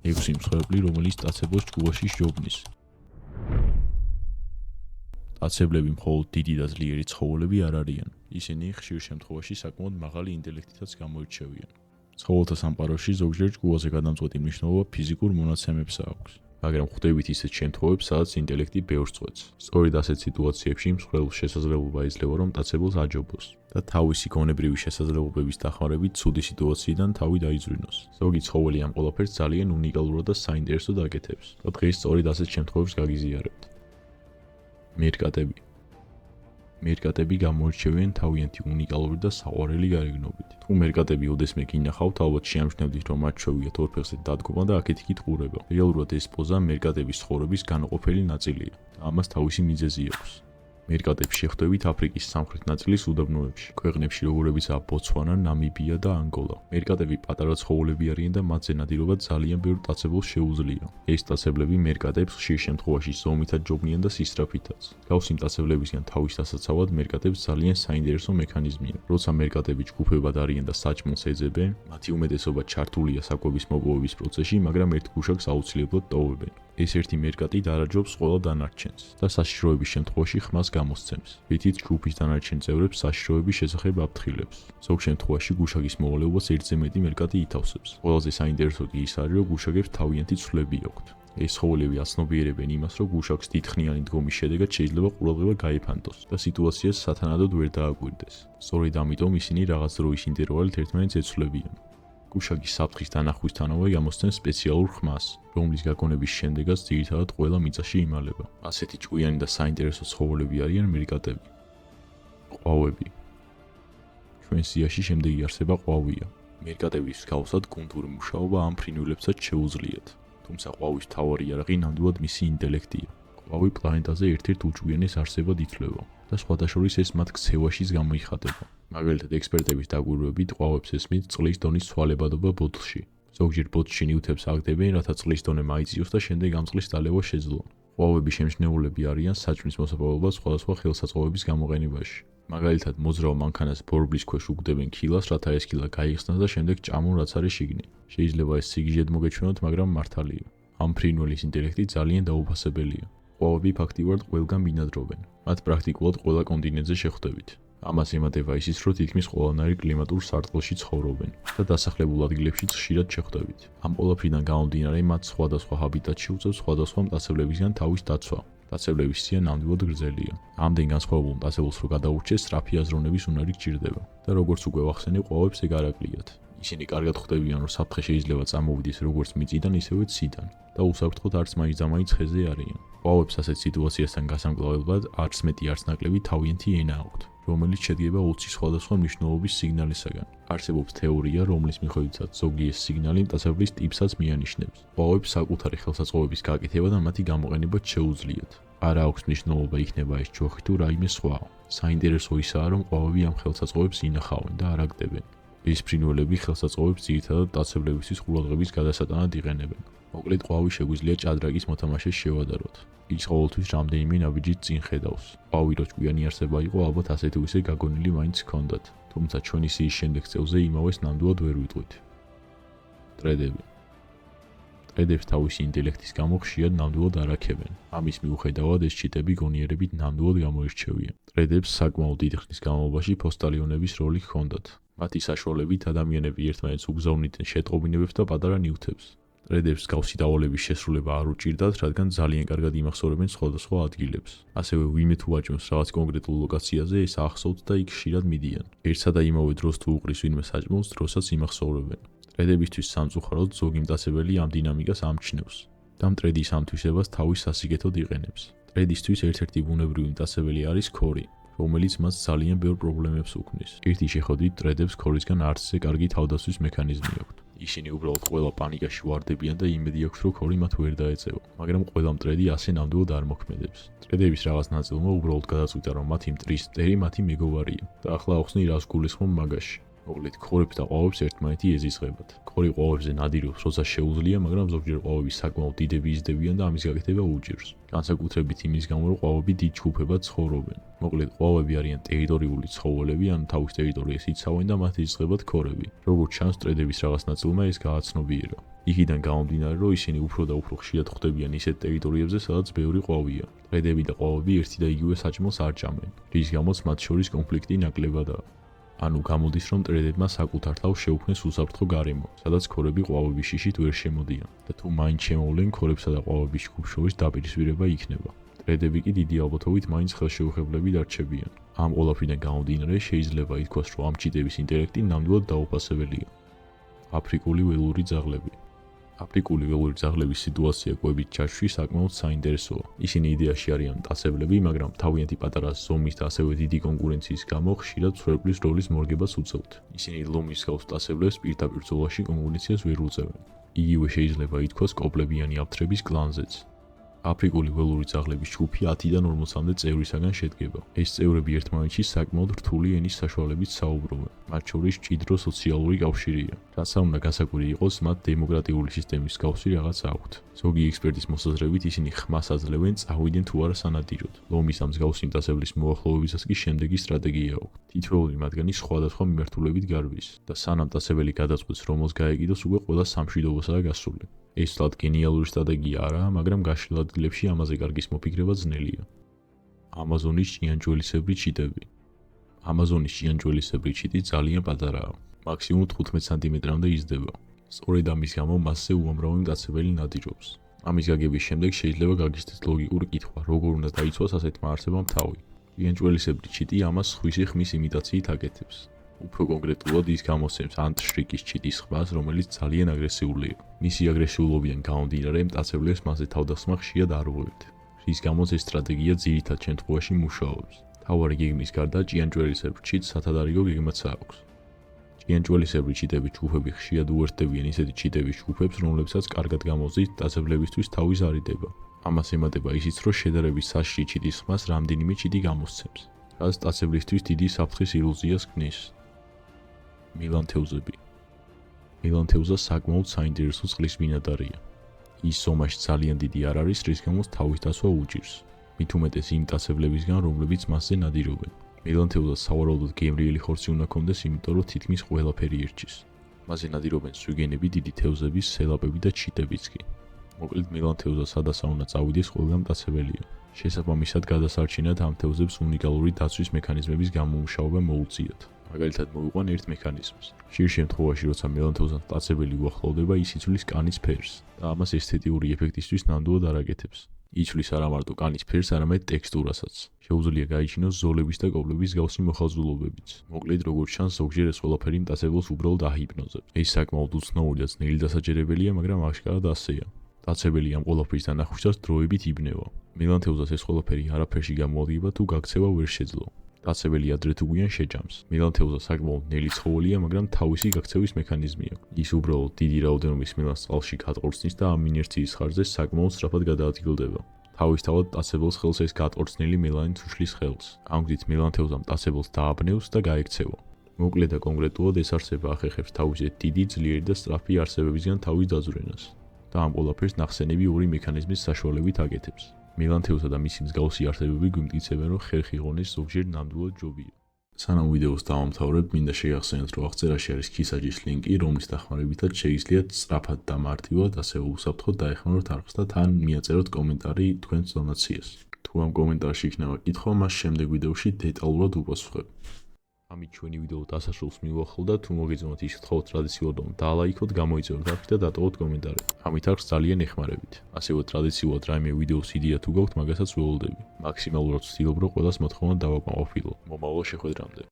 6 მსხვერპლი, რომელიც მტაცებელს ჭკუაში სჯობნის. მტაცებლები მხოლოდ დიდი და ძლიერი ცხოველები არ არიან. ისინი ხშირ შემთხვევაში საკმაოდ მაღალი ინტელექტითაც გამოირჩევიან. ცხოველთა სამყაროში ზოგჯერ ჭკუაზე გადამწყვეტი მნიშვნელობა ფიზიკურ მონაცემებს აქვს. მაგრამ ხვდებით ისეთ შემთხვევებს, სადაც ინტელექტი ბევრს წყვეტს. სწორედ ასეთ სიტუაციებში მსხვილს შესაძლებლობა იძლევა, რომ მტაცებელს აჯობოს და თავისი გონებრივი შესაძლებლობების დახმარებით ცუდი სიტუაციიდან თავი დაიძვრინოს. ზოგი ცხოველი ამ ყველაფერს ძალიან უნიკალურად და საინტერესოდ აკეთებს და დღეს სწორედ ასეთ შემთხვევებს გაგიზიარებთ. მერკატები გამოირჩევიან თავიანთი უნიკალური და საყვარელი გარეგნობით. თუ მერკატები ოდესმე გინახავთ, ალბათ შეამჩნევდით, რომ მათ შეუიათ ორფეხზე დადგომა და აქეთ-იქით ყურება. რეალურად ეს პოზა მერკატების ცხოვრების განუყოფელი ნაწილია და ამას თავისი მიზეზი აქვს. მერკატებს შეხვდებით აფრიკის სამხრეთ ნაწილის უდაბნოებში, ქვეყნებში როგორებიცაა ბოცვანა, ნამიბია და ანგოლა. მერკატები პატარა ცხოველები არიან და მათზე ნადირობა ძალიან ბევრ მტაცებელს შეუძლია. ეს მტაცებლები მერკატებს ხშირ შემთხვევაში ზომითაც ჯობნიან და სისწრაფითაც. მსგავსი მტაცებლებისგან თავის დასაცავად მერკატებს ძალიან საინტერესო მექანიზმია. როცა მერკატები ჯგუფებად არიან და საჭმელს ეძებენ, მათი უმეტესობა ჩართულია საკვების მოპოვების პროცესში, მაგრამ ერთ გუშაკს აუცილებლად ტოვებენ. ეს ერთი მერკატი დარაჯობს ყველა დანარჩენს და საშიშროების შემთხვევაში ხმას გამოსცემს, რითიც ჯგუფის დანარჩენ წევრებს საშიშროების შესახებ აფრთხილებს. ზოგ შემთხვევაში გუშაგის მოვალეობას ერთზე მეტი მერკატი ითავსებს. ყველაზე საინტერესო კი ის არის, რომ გუშაგებს თავიანთი ცვლები აქვთ. ეს ცხოველები აცნობიერებენ იმას, რომ გუშაგს დიდხნიანი დგომის შედეგად შეიძლება ყურადღება გაიფანტოს და სიტუაციას სათანადოდ ვერ დააკვირდეს. სწორედ ამიტომ ისინი რაღაც დროის ინტერვალით ერთმანეთს ეცვლებიან. გუშაგის საფრთხის დანახვისთანავე გამოსცემს სპეციალურ ხმას, რომლის გაგონების შემდეგაც ძირითადად ყველა მიწაში იმალება. ასეთი ჭკვიანი და საინტერესო ცხოველები არიან მერკატები. ყვავები. ჩვენ სიაში შემდეგი არსება ყვავია. მერკატების მსგავსად გუნდური მუშაობა ამ ფრინველებსაც შეუძლიათ. თუმცა ყვავის მთავარი იარაღი ნამდვილად მისი ინტელექტია. ყვავი პლანეტაზე ერთ-ერთ უჭკვიანეს არსებად ითვლება და სხვადასხვა ეს მათ ქცევაშიც გამოიხატება. მაგალითად, ექსპერტების დაკვირვებით ყვავებს ესმით წყლის დონის ცვალებადობა ბოთლში. ზოგჯერ ბოთლში ნივთებს აგდებენ, რათა წყლის დონე მაიწიოს და შემდეგ ამ წყლის დალევა შეძლონ. ყვავები შემჩნეულები არიან საჭმლის მოსაპოვებლად სხვადასხვა ხელსაწყოების გამოყენებაში. მაგალითად, მოძრავ მანქანას ბორბლის ქვეშ უგდებენ ქილას, რათა ეს ქილა გაიხსნას და შემდეგ ჭამონ რაც არის შიგნით. შეიძლება ეს სიგიჟედ მოგეჩვენოთ, მაგრამ მართალია. ამ ფრინველის ინტელექტი ძალიან დაუფასებელია. ყვავები ფაქტიურად ყველგან ბინადრობენ. მათ პრაქტიკულად ყველა კონტინენტზე შეხვდებით. ამას ემატება ისიც, რომ თითქმის ყველანაირ კლიმატურ სარტყელში ცხოვრობენ და დასახლებულ ადგილებშიც ხშირად შეხვდებით. ამ ყველაფრიდან გამომდინარე, მათ სხვადასხვა ჰაბიტატში უწევს სხვადასხვა მტაცებლებისგან თავის დაცვა. მტაცებლების სია ნამდვილად გრძელია. ამდენ განსხვავებულ მტაცებელს რო გადაურჩეს, სწრაფი აზროვნების უნარი გჭირდება და როგორც უკვე ვახსენე, ყვავებს ეგ არ აკლიათ. ისინი კარგად ხვდებიან, რომ საფრთხე შეიძლება წამოვიდეს როგორც მიწიდან, ისევე ციდან და უსაფრთხოდ არც მაინც და მაინც ხეზე არიან. ყვავებს ასეთ სიტუაციასთან გასამკლავებლად არც მეტი არც ნაკლები თავიანთი ენა აქვთ, რომელიც შედგება 20 სხვადასხვა მნიშვნელობის სიგნალისაგან. არსებობს თეორია, რომლის მიხედვითაც ზოგი ეს სიგნალი მტაცებლის ტიპსაც მიანიშნებს. ყვავებს საკუთარი ხელსაწყოების გაკეთება და მათი გამოყენება შეუძლიათ. არ აქვს მნიშვნელობა იქნება ეს ჯოხი თუ რაიმე სხვა. საინტერესო ისაა, რომ ყვავები ამ ხელსაწყოებს ინახავენ და არ აგდებენ. ეს ფრინველები ხელსაწყოებს ძირითადად მტაცებლებისთვის ყურადღების გადასატანად იყენებენ. მოკლედ, ყვავი შეგვიძლია ჭადრაკის მოთამაშეს შევადაროთ. ის ყოველთვის რამდენიმე ნაბიჯით წინ ხედავს. ყვავი რო ჭკვიანი არსება იყო, ალბათ ასე თუ ისე გაგონილი მაინც ჰქონდათ. თუმცა ჩვენი სიის შემდეგ წელზე იმავეს ნამდვილად ვერ ვიტყვით. მტრედები. მტრედებს თავისი ინტელექტის გამო ხშირად ნამდვილად არ აქებენ. ამის მიუხედავად ეს ჩიტები გონიერებით ნამდვილად გამოირჩევიან. მტრედებს საკმაოდ დიდი ხნის განმავლობაში ფოსტალიონების როლი ჰქონდათ. მათი საშუალებით ადამიანები ერთმანეთს უგზავნიდნენ შეტყობინებებს და პატარა ნივთებს. მტრედებს მსგავსი დავალების შესრულება არ უჭირდათ, რადგან ძალიან კარგად იმახსოვრებენ სხვადასხვა ადგილებს. ასევე ვინმე თუ აჭმევს რაღაც კონკრეტულ ლოკაციაზე, ეს ახსოვთ და იქ ხშირად მიდიან. ერთსა და იმავე დროს თუ უყრის ვინმე საჭმელს, დროსაც იმახსოვრებენ. მტრედებისთვის სამწუხაროდ ზოგი მტაცებელი ამ დინამიკას ამჩნევს და მტრედის ამთვისებას თავის სასიკეთოდ იყენებს. მტრედისთვის ერთ-ერთი ბუნებრივი მტაცებელი არის ქორი, რომელიც მას ძალიან ბევრ პრობლემებს უქმნის. ერთი შეხედვით მტრედებს ქორისგან არცზე კარგი თავდასხმის მექანიზმი აქვთ. ისინი უბრალოდ ყველა პანიკაში ვარდებიან და იმედი აქვს, რომ ქორი მათ ვერ დაეწევა. მაგრამ ყველა მტრედი ასე ნამდვილად არ მოქმედებს. მტრედების რაღაც ნაწილმა უბრალოდ გადაწყვიტა, რომ მათი მტრის მტერი მათი მეგობარია და ახლა ახსნი რას გულისხმობ მაგაში. მოკლედ, ქორებს და ყვავებს ერთმანეთი ეზიზღებათ. ქორი ყვავებზე ნადირობს, როცა შეუძლია, მაგრამ ზოგჯერ ყვავები საკმაოდ დიდები იზრდებიან და ამის გაკეთება უჭირს. განსაკუთრებით იმის გამო, რომ ყვავები დიდ ჯგუფებად ცხოვრობენ. მოკლედ, ყვავები არიან ტერიტორიული ცხოველები, ანუ თავის ტერიტორიას იცავენ და მათ იზრდებათ ქორები. როგორც ჩანს, მტრედების რაღაც ნაწილმა ეს გააცნობიერა. იქიდან გამომდინარე, რომ ისინი უფრო და უფრო ხშირად ხვდებიან ისეთ ტერიტორიებზე, სადაც ბევრი ყვავია. მტრედები და ყვავები ერთი და იგივე საჭმელს არ ჭამენ, რის გამოც მათ შორის კონფლიქტი ნაკლებადაა. ანუ გამოდის, რომ მტრედებმა საკუთარ თავს შეუქმნეს უსაფრთხო გარემო, სადაც ქორები ყვავების შიშით ვერ შემოდიან და თუ მაინც შემოვლენ, ქორებსა და ყვავების ჯგუფს შორის დაპირისპირება იქნება. მტრედები კი დიდი ალბათობით მაინც ხელშეუხებლები დარჩებიან. ამ ყველაფრიდან გამომდინარე, შეიძლება ითქვას, რომ ამ ჩიტების ინტელექტი ნამდვილად დაუპასებელია. აფრიკული ველური ძაღლები. აფრიკული ველური ძაღლების სიტუაცია კვებით ჩაშვი საკმაოდ საინტერესოა. ისინი იდეაში არიან მტაცებლები, მაგრამ თავიანთი პატარა ზომის და ასევე დიდი კონკურენციის გამო ხშირად მსხვერპლის როლის მორგებას უწევთ. ისინი ლომის გავს მტაცებლებს პირდაპირ ბრძოლაში კონკურენციას ვერ უწევენ. იგივე შეიძლება ითქვას კოპლებიანი აფთრების კლანზეც. აფრიკული ველური ძაღლების ჯგუფი 10-დან 40-მდე წევრისაგან შედგება. ეს წევრები ერთმანეთში საკმაოდ რთული ენის საშუალებით საუბრობენ. მათ შორის მჭიდრო სოციალური კავშირია. რაც უნდა გასაკვირი იყოს, მათ დემოკრატიული სისტემის მსგავსი რაღაც აქვთ. ზოგი ექსპერტის მოსაზრებით ისინი ხმას აძლევენ წავიდნენ თუ არა სანადიროდ. ლომის ამ მსგავსი მტაცებლის მოახლოვებისას კი შემდეგი სტრატეგია აქვს. თითოეული მათგანი სხვადასხვა მიმართულებით გარბის და სანამ მტაცებელი გადაწყვეტს რომელს გაეკიდოს, უკვე ყველა სამშვიდობოსაა გასული. ეს თლად გენიალური სტრატეგია არაა, მაგრამ გაშლილ ადგილებში ამაზე კარგის მოფიქრება ძნელია. ამაზონის ჭიანჭველისებრი ჩიტები. ამაზონის ჭიანჭველისებრი ჩიტი ძალიან პატარაა. მაქსიმუმ 15 სანტიმეტრამდე იზრდება. სწორედ ამის გამო მასზე უამრავი მტაცებელი ნადირობს. ამის გაგების შემდეგ შეიძლება გაგისცეს ლოგიკური კითხვა, როგორ უნდა დაიცვას ასეთმა არსებამ თავი. ჭიანჭველისებრი ჩიტი ამას სხვისი ხმის იმიტაციით აკეთებს. უფრო კონკრეტულად ის გამოსცემს ანტშრიკის ჩიტის ხმას, რომელიც ძალიან აგრესიულია. მისი აგრესიულობიდან გამომდინარე, მტაცებლებს მასზე თავდასხმა ხშირად არ უღებთ, რის გამოც ეს სტრატეგია ძირითად შემთხვევაში მუშაობს. თავარი გეგმის გარდა ჭიანჭველისებრ ჩიტს სათადარიგო გეგმაც აქვს. ჭიანჭველისებრი ჩიტების ჯგუფები ხშირად უერთდებიან ისეთი ჩიტების ჯგუფებს, რომლებსაც კარგად გამოზიდთ მტაცებლებისთვის თავის არიდება. ამას ემატება ისიც, რომ შედარებით საშიში ჩიტის ხმას რამდენიმე ჩიტი გამოსცემს, რაც მტაცებლისთვის დიდი საფრთხის ილუზიას ქმნის. მილანთევზები. მილანთევზა საკმაოდ საინტერესო წყლის ბინადარია. ის ზომაში ძალიან დიდი არ არის, რის გამოც თავის დაცვა უჭირს. მით უმეტეს იმ მტაცებლებისგან, რომლებიც მასზე ნადირობენ. მილანთევზას სავარაუდოდ გემრიელი ხორცი უნდა ჰქონდეს, იმიტომ რომ თითქმის ყველაფერი ირჩის. მასზე ნადირობენ სვიგენები, დიდი თევზები, სელაპები და ჩიტებიც კი. მოკლედ მილანთევზა სადაც უნდა წავიდეს ყველგან მტაცებელია. შესაბამისად გადასარჩენად ამ თევზებს უნიკალური დაცვის მექანიზმების გამომუშავება მოუწიათ. მაგალითად მოვიყვან ერთ მექანიზმს. ხშირ შემთხვევაში, როცა მელანთევზას მტაცებელი უახლოვდება, ის იცვლის კანის ფერს და ამას ესთეტიური ეფექტისთვის ნამდვილად არ აკეთებს. იცვლის არა მარტო კანის ფერს, არამედ ტექსტურასაც. შეუძლია გაიჩინოს ზოლების და კოპლების მსგავსი მოხაზულობებიც. მოკლედ, როგორც ჩანს, ზოგჯერ ეს ყველაფერი მტაცებელს უბრალოდ აჰიპნოზებს. ეს საკმაოდ უცნაური და ძნელი დასაჯერებელია, მაგრამ აშკარად ასეა. მტაცებელი ამ ყველაფრის დანახვისას დროებით იბნევა. მელანთევზას ეს ყველაფერი არაფერში გამოადგება თუ გაქცევა ვერ შეძლო. მტაცებელი ადრე თუ გვიან შეჯამს. მელანთევზა საკმაოდ ნელი ცხოველია, მაგრამ თავისი გაქცევის მექანიზმი აქვს. ის უბრალოდ დიდი რაოდენობის მელანს წყალში გატყორცნის და ამ ინერციის ხარჯზე საკმაოდ სწრაფად გადაადგილდება. თავისთავად მტაცებელს ხელს ეს გატყორცნილი მელანი უშლის ხელს. ამ გზით მელანთევზა მტაცებელს დააბნევს და გაექცევა. მოკლედ და კონკრეტულად ეს არსება ახერხებს თავისით დიდი, ძლიერი და სწრაფი არსებებისგან თავის დაძვრენას. და ამ ყველაფერს ნახსენები ორი მექანიზმის საშუალებით აკეთებს. მელანთევზა და მისი მსგავსი არსებები გვიმტკიცებენ, რომ ხერხი ღონეს ზოგჯერ ნამდვილად ჯობია. სანამ ვიდეოს დავამთავრებ, მინდა შეახსენოთ, რომ აღწერაში არის ქისაჯის ლინკი, რომლის დახმარებითაც შეიძლიათ სწრაფად და მარტივად, ასევე უსაფრთხოდ დაეხმაროთ არხს და თან მიაწეროთ კომენტარი თქვენს დონაციას. თუ ამ კომენტარში იქნება კითხვა, მას შემდეგ ვიდეოში დეტალურად უპასუხებ. ამით ჩვენი ვიდეო დასასრულს მივუახლოვდა, თუ მოგეძონათ ის გთხოვთ ტრადიციულად რომ დაალაიქოთ, გამოიწვევთ არხი და დატოვოთ კომენტარი. ამით არხს ძალიან ეხმარებით. ასევე ტრადიციულად რაიმე ვიდეოს იდეა თუ გაქვთ, მაგასაც ველოდები. მაქსიმალურად ვცდილობ, რომ ყველას მოთხოვნა დავაკმაყოფილო. მომავალ შეხვედრამდე.